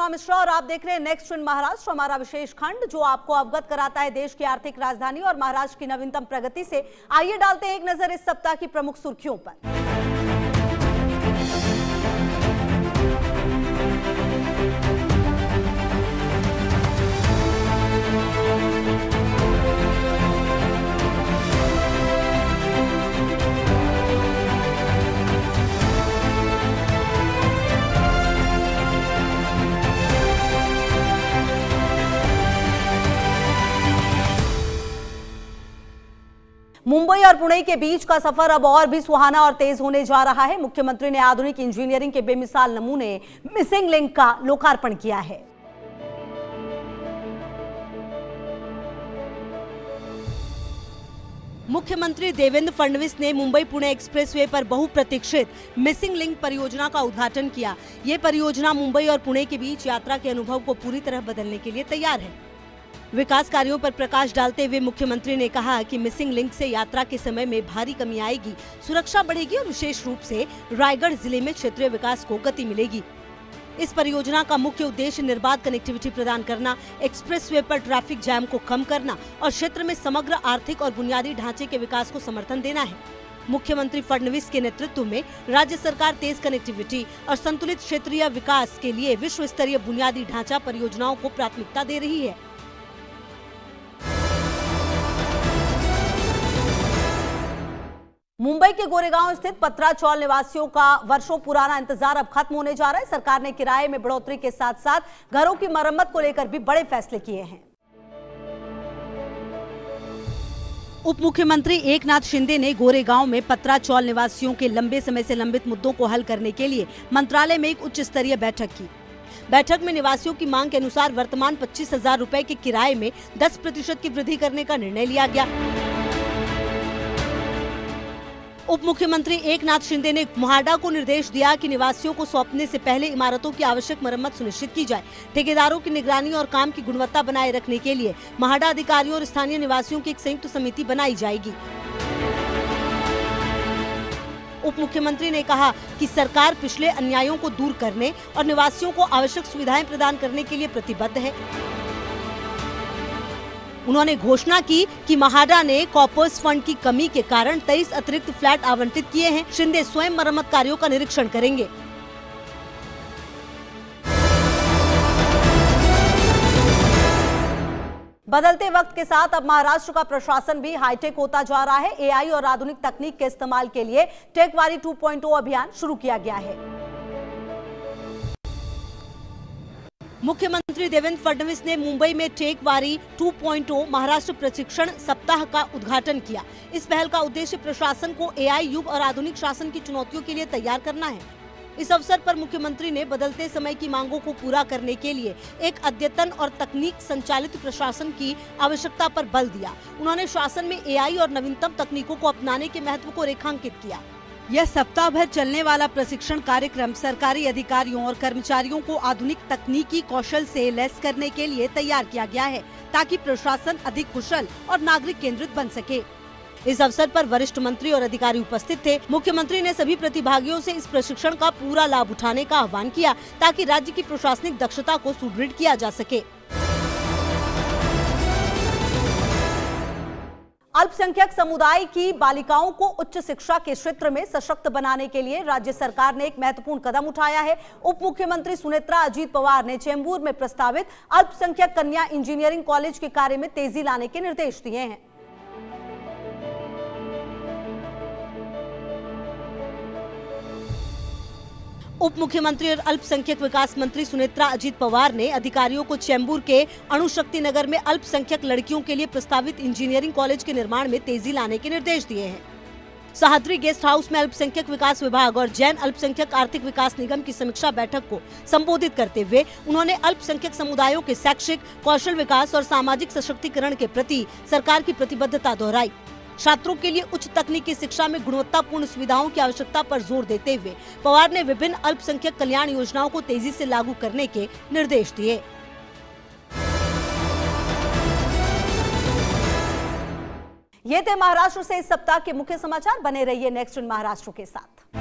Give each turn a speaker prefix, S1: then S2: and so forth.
S1: प्रतिमा मिश्रा और आप देख रहे हैं नेक्स्ट इन महाराष्ट्र, हमारा विशेष खंड जो आपको अवगत कराता है देश की आर्थिक राजधानी और महाराष्ट्र की नवीनतम प्रगति से। आइए डालते हैं एक नजर इस सप्ताह की प्रमुख सुर्खियों पर। मुंबई और पुणे के बीच का सफर अब और भी सुहाना और तेज होने जा रहा है। मुख्यमंत्री ने आधुनिक इंजीनियरिंग के बेमिसाल नमूने मिसिंग लिंक का लोकार्पण किया है। मुख्यमंत्री देवेंद्र फडणवीस ने मुंबई पुणे एक्सप्रेसवे पर बहुप्रतीक्षित मिसिंग लिंक परियोजना का उद्घाटन किया। ये परियोजना मुंबई और पुणे के बीच यात्रा के अनुभव को पूरी तरह बदलने के लिए तैयार है। विकास कार्यों पर प्रकाश डालते हुए मुख्यमंत्री ने कहा कि मिसिंग लिंक से यात्रा के समय में भारी कमी आएगी, सुरक्षा बढ़ेगी और विशेष रूप से रायगढ़ जिले में क्षेत्रीय विकास को गति मिलेगी। इस परियोजना का मुख्य उद्देश्य निर्बाध कनेक्टिविटी प्रदान करना, एक्सप्रेसवे पर ट्रैफिक जैम को कम करना और क्षेत्र में समग्र आर्थिक और बुनियादी ढांचे के विकास को समर्थन देना है। मुख्यमंत्री फडणवीस के नेतृत्व में राज्य सरकार तेज कनेक्टिविटी और संतुलित क्षेत्रीय विकास के लिए विश्व स्तरीय बुनियादी ढांचा परियोजनाओं को प्राथमिकता दे रही है। मुंबई के गोरेगांव स्थित पत्रा चौल निवासियों का वर्षों पुराना इंतजार अब खत्म होने जा रहा है। सरकार ने किराए में बढ़ोतरी के साथ साथ घरों की मरम्मत को लेकर भी बड़े फैसले किए हैं। उप मुख्यमंत्री एकनाथ शिंदे ने गोरेगांव में पत्रा चौल निवासियों के लंबे समय से लंबित मुद्दों को हल करने के लिए मंत्रालय में एक उच्च स्तरीय बैठक की। बैठक में निवासियों की मांग के अनुसार वर्तमान 25,000 रुपए के किराए में 10% की वृद्धि करने का निर्णय लिया गया। उप मुख्यमंत्री एकनाथ शिंदे ने मोहाडा को निर्देश दिया कि निवासियों को सौंपने से पहले इमारतों की आवश्यक मरम्मत सुनिश्चित की जाए। ठेकेदारों की निगरानी और काम की गुणवत्ता बनाए रखने के लिए मोहाडा अधिकारियों और स्थानीय निवासियों की एक संयुक्त समिति बनाई जाएगी। उप मुख्यमंत्री ने कहा कि सरकार पिछले अन्यायों को दूर करने और निवासियों को आवश्यक सुविधाएं प्रदान करने के लिए प्रतिबद्ध है। उन्होंने घोषणा की कि मोहाडा ने कॉर्पस फंड की कमी के कारण 23 अतिरिक्त फ्लैट आवंटित किए हैं। शिंदे स्वयं मरम्मत कार्यों का निरीक्षण करेंगे। बदलते वक्त के साथ अब महाराष्ट्र का प्रशासन भी हाईटेक होता जा रहा है। एआई और आधुनिक तकनीक के इस्तेमाल के लिए टेकवारी 2.0 अभियान शुरू किया गया है। मुख्यमंत्री देवेंद्र फडणवीस ने मुंबई में टेकवारी 2.0 महाराष्ट्र प्रशिक्षण सप्ताह का उद्घाटन किया। इस पहल का उद्देश्य प्रशासन को एआई युग और आधुनिक शासन की चुनौतियों के लिए तैयार करना है। इस अवसर पर मुख्यमंत्री ने बदलते समय की मांगों को पूरा करने के लिए एक अद्यतन और तकनीक संचालित प्रशासन की आवश्यकता पर बल दिया। उन्होंने शासन में एआई और नवीनतम तकनीकों को अपनाने के महत्व को रेखांकित किया। यह सप्ताह भर चलने वाला प्रशिक्षण कार्यक्रम सरकारी अधिकारियों और कर्मचारियों को आधुनिक तकनीकी कौशल से लैस करने के लिए तैयार किया गया है ताकि प्रशासन अधिक कुशल और नागरिक केंद्रित बन सके। इस अवसर पर वरिष्ठ मंत्री और अधिकारी उपस्थित थे। मुख्यमंत्री ने सभी प्रतिभागियों से इस प्रशिक्षण का पूरा लाभ उठाने का आह्वान किया ताकि राज्य की प्रशासनिक दक्षता को सुदृढ़ किया जा सके। अल्पसंख्यक समुदाय की बालिकाओं को उच्च शिक्षा के क्षेत्र में सशक्त बनाने के लिए राज्य सरकार ने एक महत्वपूर्ण कदम उठाया है। उप मुख्यमंत्री सुनेत्रा अजीत पवार ने चेंबूर में प्रस्तावित अल्पसंख्यक कन्या इंजीनियरिंग कॉलेज के कार्य में तेजी लाने के निर्देश दिए हैं। उप मुख्यमंत्री और अल्पसंख्यक विकास मंत्री सुनेत्रा अजीत पवार ने अधिकारियों को चेंबूर के अणुशक्ति नगर में अल्पसंख्यक लड़कियों के लिए प्रस्तावित इंजीनियरिंग कॉलेज के निर्माण में तेजी लाने के निर्देश दिए हैं। सह्याद्री गेस्ट हाउस में अल्पसंख्यक विकास विभाग और जैन अल्पसंख्यक आर्थिक विकास निगम की समीक्षा बैठक को संबोधित करते हुए उन्होंने अल्पसंख्यक समुदायों के शैक्षिक कौशल विकास और सामाजिक सशक्तिकरण के प्रति सरकार की प्रतिबद्धता दोहराई। छात्रों के लिए उच्च तकनीकी शिक्षा में गुणवत्तापूर्ण सुविधाओं की आवश्यकता पर जोर देते हुए पवार ने विभिन्न अल्पसंख्यक कल्याण योजनाओं को तेजी से लागू करने के निर्देश दिए। ये थे महाराष्ट्र से इस सप्ताह के मुख्य समाचार। बने रहिए नेक्स्ट इन महाराष्ट्र के साथ।